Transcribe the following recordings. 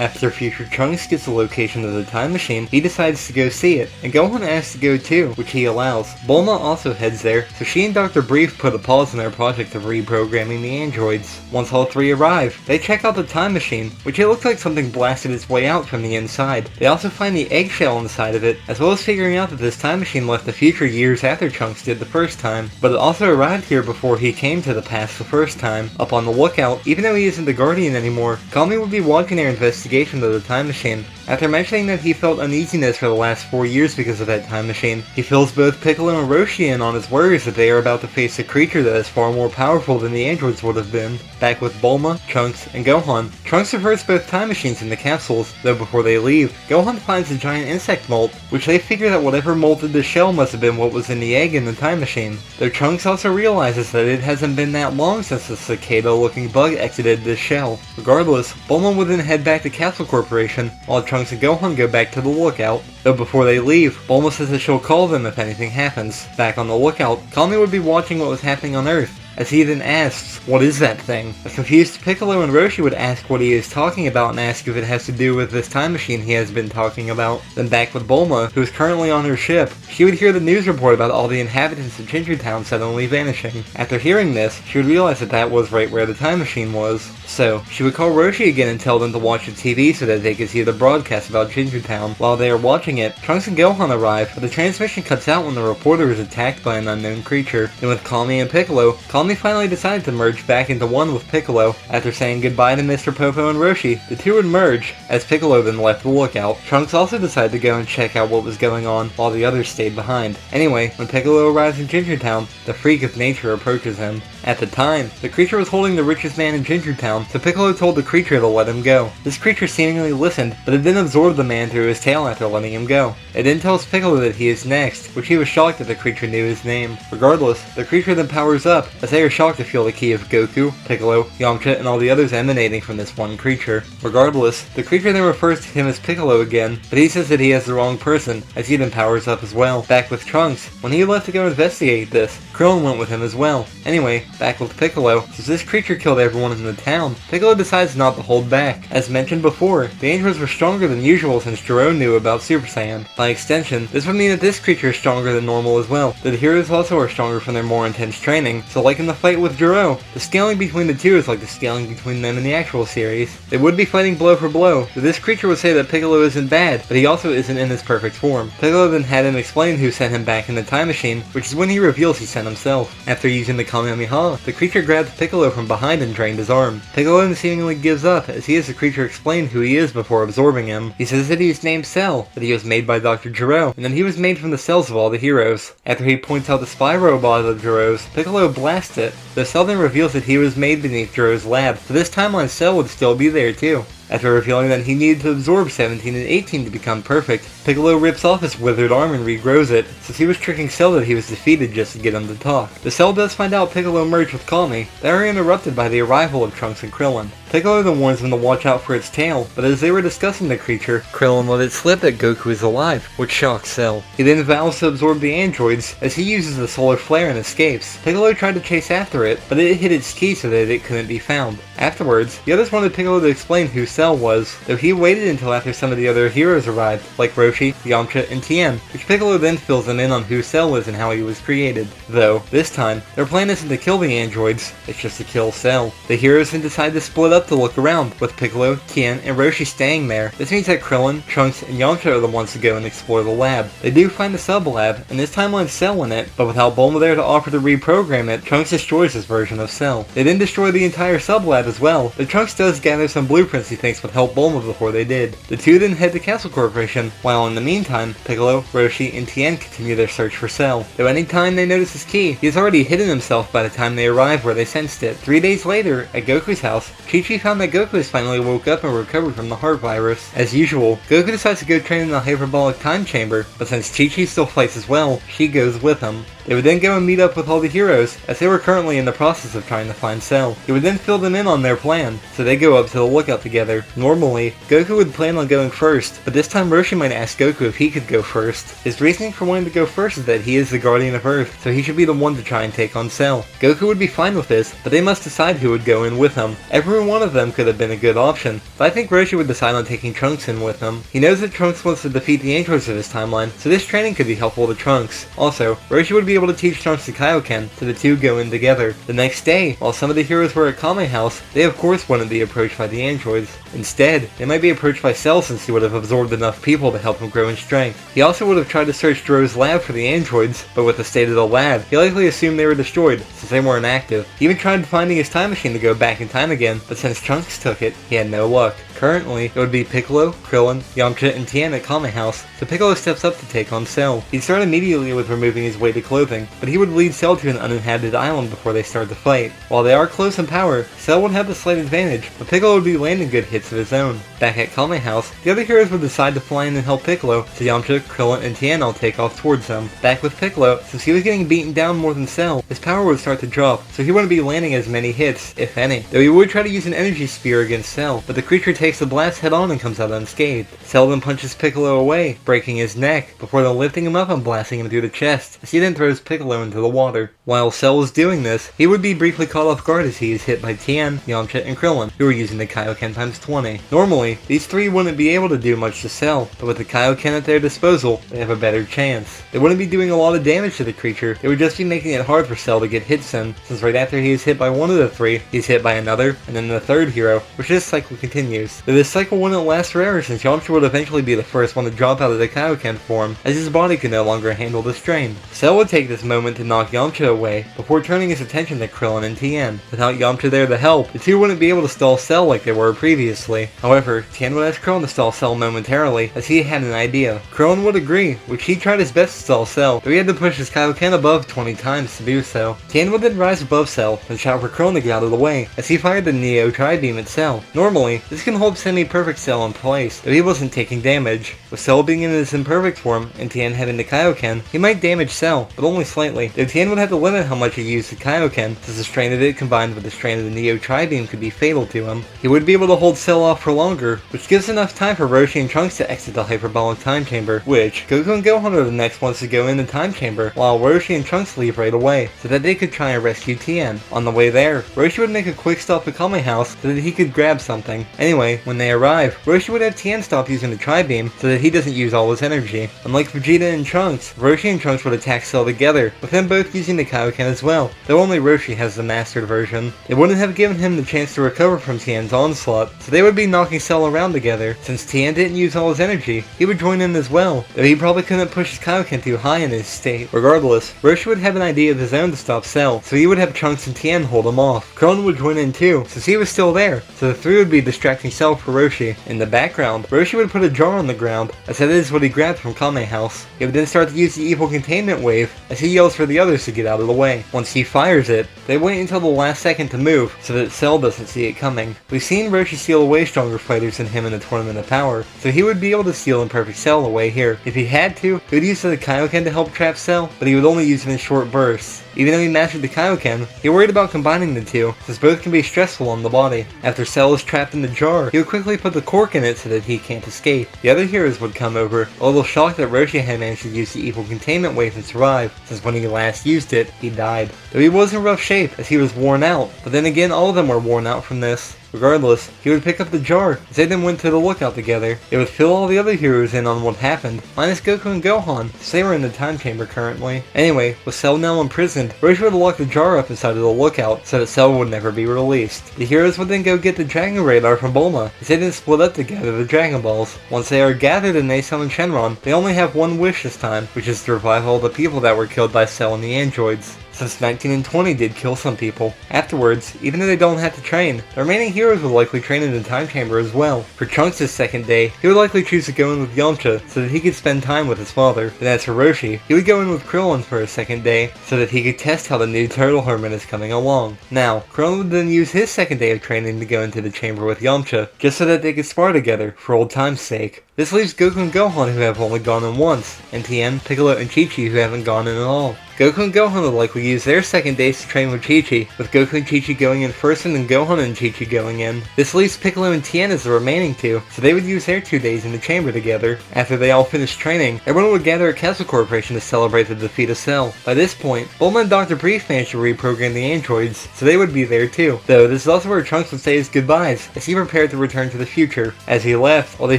After future Trunks gets the location of the time machine, he decides to go see it, and Gohan asks to go too, which he allows. Bulma also heads there, so she and Dr. Brief put a pause in their project of reprogramming the androids. Once all three arrive, they check out the time machine, which it looks like something blasted its way out from the inside. They also find the eggshell inside of it, as well as figuring out that this time machine left the future years after Trunks did the first time, but it also arrived here before he came to the past the first time. Up on the lookout, even though he isn't the Guardian anymore, Kami would be watching their investigation of the time machine. After mentioning that he felt uneasiness for the last 4 years because of that time machine, he fills both Piccolo and Roshi in on his worries that they are about to face a creature that is far more powerful than the androids would have been. Back with Bulma, Trunks, and Gohan, Trunks reverts both time machines into capsules, though before they leave, Gohan finds a giant insect molt, which they figure that whatever molted the shell must have been what was in the egg in the time machine. Though Trunks also realizes that it hasn't been that long since the cicada-looking bug exited this shell. Regardless, Bulma would then head back to Capsule Corporation, while Trunks and Gohan go back to the lookout. Though before they leave, Bulma says that she'll call them if anything happens. Back on the lookout, Kami would be watching what was happening on Earth, as he then asks, "What is that thing?" A confused Piccolo and Roshi would ask what he is talking about and ask if it has to do with this time machine he has been talking about. Then back with Bulma, who is currently on her ship, she would hear the news report about all the inhabitants of Ginger Town suddenly vanishing. After hearing this, she would realize that that was right where the time machine was. So, she would call Roshi again and tell them to watch the TV so that they could see the broadcast about Ginger Town. While they are watching it, Trunks and Gohan arrive, but the transmission cuts out when the reporter is attacked by an unknown creature. Then with Kami and Piccolo, Kami finally decided to merge back into one with Piccolo. After saying goodbye to Mr. Popo and Roshi, the two would merge, as Piccolo then left the lookout. Trunks also decided to go and check out what was going on, while the others stayed behind. Anyway, when Piccolo arrives in Ginger Town, the freak of nature approaches him. At the time, the creature was holding the richest man in Ginger Town, so Piccolo told the creature to let him go. This creature seemingly listened, but it then absorbed the man through his tail after letting him go. It then tells Piccolo that he is next, which he was shocked that the creature knew his name. Regardless, the creature then powers up, as they are shocked to feel the ki of Goku, Piccolo, Yamcha, and all the others emanating from this one creature. Regardless, the creature then refers to him as Piccolo again, but he says that he has the wrong person, as he then powers up as well. Back with Trunks, when he left to go investigate this, Krillin went with him as well. Anyway, back with Piccolo, since this creature killed everyone in the town, Piccolo decides not to hold back. As mentioned before, the androids were stronger than usual since Jiro knew about Super Saiyan. By extension, this would mean that this creature is stronger than normal as well. The heroes also are stronger from their more intense training, so like in the fight with Jiro, the scaling between the two is like the scaling between them in the actual series. They would be fighting blow for blow, but this creature would say that Piccolo isn't bad, but he also isn't in his perfect form. Piccolo then had him explain who sent him back in the time machine, which is when he reveals he sent himself. After using the Kamehameha, the creature grabs Piccolo from behind and drained his arm. Piccolo then seemingly gives up, as he has the creature explain who he is before absorbing him. He says that he is named Cell, that he was made by Dr. Jiro, and that he was made from the cells of all the heroes. After he points out the spy robot of Jiro's, Piccolo blasts it. The Cell then reveals that he was made beneath Jiro's lab, so this timeline Cell would still be there too. After revealing that he needed to absorb 17 and 18 to become perfect, Piccolo rips off his withered arm and regrows it, since he was tricking Cell that he was defeated just to get him to talk. The Cell does find out Piccolo merged with Kami. They are interrupted by the arrival of Trunks and Krillin. Piccolo then warns them to watch out for its tail, but as they were discussing the creature, Krillin let it slip that Goku is alive, which shocks Cell. He then vows to absorb the androids, as he uses the solar flare and escapes. Piccolo tried to chase after it, but it hit its ki so that it couldn't be found. Afterwards, the others wanted Piccolo to explain who Cell was, though he waited until after some of the other heroes arrived, like Roshi, Yamcha, and Tien, which Piccolo then fills them in on who Cell is and how he was created. Though, this time, their plan isn't to kill the androids, it's just to kill Cell. The heroes then decide to split up to look around, with Piccolo, Tien, and Roshi staying there. This means that Krillin, Trunks, and Yamcha are the ones to go and explore the lab. They do find the sub-lab, and this timeline's Cell in it, but without Bulma there to offer to reprogram it, Trunks destroys his version of Cell. They then destroy the entire sub-lab as well, but Trunks does gather some blueprints he thinks would help Bulma before they did. The two then head to Castle Corporation, while in the meantime, Piccolo, Roshi, and Tien continue their search for Cell. Though any time they notice his ki, he has already hidden himself by the time they arrive where they sensed it. 3 days later, at Goku's house, Chi-Chi found that Goku has finally woke up and recovered from the heart virus. As usual, Goku decides to go train in the hyperbolic time chamber, but since Chi-Chi still fights as well, she goes with him. They would then go and meet up with all the heroes, as they were currently in the process of trying to find Cell. He would then fill them in on their plan, so they go up to the lookout together. Normally, Goku would plan on going first, but this time Roshi might ask Goku if he could go first. His reasoning for wanting to go first is that he is the guardian of Earth, so he should be the one to try and take on Cell. Goku would be fine with this, but they must decide who would go in with him. Every one of them could have been a good option, but I think Roshi would decide on taking Trunks in with him. He knows that Trunks wants to defeat the androids of his timeline, so this training could be helpful to Trunks. Also, Roshi would be able to teach Trunks the Kaioken, so the two go in together. The next day, while some of the heroes were at Kame House, they of course wouldn't be approached by the androids. Instead, they might be approached by Cell since he would have absorbed enough people to help him grow in strength. He also would have tried to search Dro's lab for the androids, but with the state of the lab, he likely assumed they were destroyed, since they weren't active. He even tried finding his time machine to go back in time again, but since Trunks took it, he had no luck. Currently, it would be Piccolo, Krillin, Yamcha, and Tien at Kame House, so Piccolo steps up to take on Cell. He'd start immediately with removing his weighted clothing, but he would lead Cell to an uninhabited island before they start to fight. While they are close in power, Cell would have the slight advantage, but Piccolo would be landing good hits of his own. Back at Kame House, the other heroes would decide to fly in and help Piccolo, so Yamcha, Krillin, and Tien all take off towards them. Back with Piccolo, since he was getting beaten down more than Cell, his power would start to drop, so he wouldn't be landing as many hits, if any. Though he would try to use an energy spear against Cell, but the creature takes the blast head on and comes out unscathed. Cell then punches Piccolo away, breaking his neck, before then lifting him up and blasting him through the chest, as he then throws Piccolo into the water. While Cell was doing this, he would be briefly caught off guard as he is hit by Tien, Yamcha, and Krillin, who were using the Kaioken times 20. Normally, these three wouldn't be able to do much to Cell, but with the Kaioken at their disposal, they have a better chance. They wouldn't be doing a lot of damage to the creature, they would just be making it hard for Cell to get hits in, since right after he is hit by one of the three, he's hit by another, and then the third hero, which this cycle continues. Though this cycle wouldn't last forever since Yamcha would eventually be the first one to drop out of the Kaioken form, as his body could no longer handle the strain. Cell would take this moment to knock Yamcha away, before turning his attention to Krillin and Tien. Without Yamcha there to help, the two wouldn't be able to stall Cell like they were previously. However, Tien would ask Krillin to stall Cell momentarily, as he had an idea. Krillin would agree, which he tried his best to stall Cell, though he had to push his Kaioken above 20 times to do so. Tien would then rise above Cell, and shout for Krillin to get out of the way, as he fired the Neo Tri-Beam at Cell. Normally, this can hold semi-perfect Cell in place, though he wasn't taking damage. With Cell being in his imperfect form, and Tien having the Kaioken, he might damage Cell, but only slightly, though Tien would have to limit how much he used the Kaioken, since the strain of it combined with the strain of the Neo Tri-Beam could be fatal to him. He would be able to hold Cell off for longer, which gives enough time for Roshi and Trunks to exit the hyperbolic time chamber, which Goku and Gohan are the next ones to go in the time chamber, while Roshi and Trunks leave right away, so that they could try and rescue Tien. On the way there, Roshi would make a quick stop at Kame House so that he could grab something. Anyway, when they arrive, Roshi would have Tien stop using the Tri-Beam so that he doesn't use all his energy. Unlike Vegeta and Trunks, Roshi and Trunks would attack Cell together, with them both using the Kaioken as well, though only Roshi has the mastered version. It wouldn't have given him the chance to recover from Tien's onslaught, so they would be knocking Cell around together. Since Tien didn't use all his energy, he would join in as well, though he probably couldn't push his Kaioken too high in his state. Regardless, Roshi would have an idea of his own to stop Cell, so he would have Trunks and Tien hold him off. Krillin would join in too, since he was still there, so the three would be distracting Cell for Roshi. In the background, Roshi would put a jar on the ground, as that is what he grabbed from Kame House. He would then start to use the evil containment wave, as he yells for the others to get out of the way. Once he fires it, they wait until the last second to move, so that Cell doesn't see it coming. We've seen Roshi steal away stronger fighters than him in the Tournament of Power, so he would be able to steal Imperfect Cell away here. If he had to, he would use the Kaioken to help trap Cell, but he would only use it in short bursts. Even though he mastered the Kaioken, he worried about combining the two, since both can be stressful on the body. After Cell is trapped in the jar, he would quickly put the cork in it so that he can't escape. The other heroes would come over, a little shocked that Roshi had managed to use the evil containment wave and survive, since when he last used it, he died. Though he was in rough shape, as he was worn out, but then again all of them were worn out from this. Regardless, he would pick up the jar, as they then went to the lookout together. They would fill all the other heroes in on what happened, minus Goku and Gohan, since they were in the time chamber currently. Anyway, with Cell now imprisoned, Roshi would lock the jar up inside of the lookout, so that Cell would never be released. The heroes would then go get the Dragon Radar from Bulma, as they then split up to gather the Dragon Balls. Once they are gathered in Nason and Shenron, they only have one wish this time, which is to revive all the people that were killed by Cell and the androids, since 19 and 20 did kill some people. Afterwards, even though they don't have to train, the remaining heroes will likely train in the time chamber as well. For Trunks' second day, he would likely choose to go in with Yamcha so that he could spend time with his father. Then as for Roshi, he would go in with Krillin for his second day so that he could test how the new turtle hermit is coming along. Now, Krillin would then use his second day of training to go into the chamber with Yamcha, just so that they could spar together for old time's sake. This leaves Goku and Gohan, who have only gone in once, and Tien, Piccolo, and Chi-Chi, who haven't gone in at all. Goku and Gohan will likely use their second days to train with Chi-Chi, with Goku and Chi-Chi going in first and then Gohan and Chi-Chi going in. This leaves Piccolo and Tien as the remaining two, so they would use their 2 days in the chamber together. After they all finished training, everyone would gather at Castle Corporation to celebrate the defeat of Cell. By this point, Bulma and Dr. Brief managed to reprogram the androids, so they would be there too. Though, this is also where Trunks would say his goodbyes, as he prepared to return to the future. As he left, all the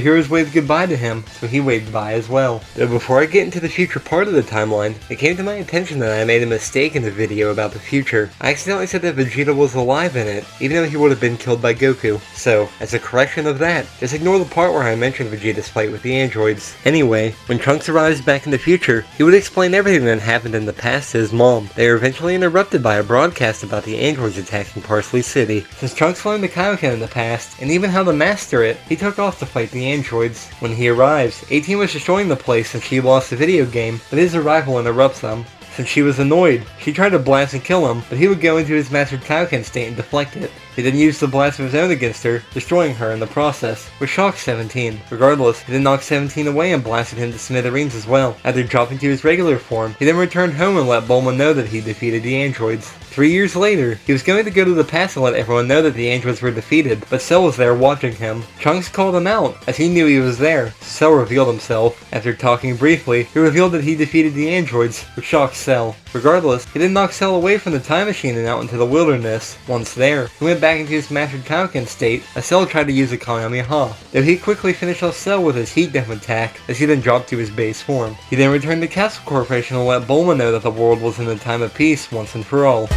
heroes waved goodbye to him, so he waved bye as well. Though before I get into the future part of the timeline, it came to my attention that I made a mistake in the video about the future. I accidentally said that Vegeta was alive in it, even though he would have been killed by Goku. So, as a correction of that, just ignore the part where I mentioned Vegeta's fight with the androids. Anyway, when Trunks arrives back in the future, he would explain everything that happened in the past to his mom. They are eventually interrupted by a broadcast about the androids attacking Parsley City. Since Trunks learned the Kaioken in the past, and even how to master it, he took off to fight the androids. When he arrives, 18 was destroying the place since she lost the video game, but his arrival interrupts them. Since she was annoyed, she tried to blast and kill him, but he would go into his mastered Kaioken state and deflect it. He then used the blast of his own against her, destroying her in the process, which shocked 17. Regardless, he then knocked 17 away and blasted him to smithereens as well. After dropping to his regular form, he then returned home and let Bulma know that he defeated the androids. 3 years later, he was going to go to the past and let everyone know that the androids were defeated, but Cell was there watching him. Trunks called him out, as he knew he was there. Cell revealed himself. After talking briefly, he revealed that he defeated the androids, which shocked Cell. Regardless, he then knocked Cell away from the time machine and out into the wilderness. Once there, he went back into his mastered Kaioken state, as Cell tried to use a Kamehameha, though he quickly finished off Cell with his heat dome attack, as he then dropped to his base form. He then returned to Castle Corporation and let Bulma know that the world was in a time of peace once and for all.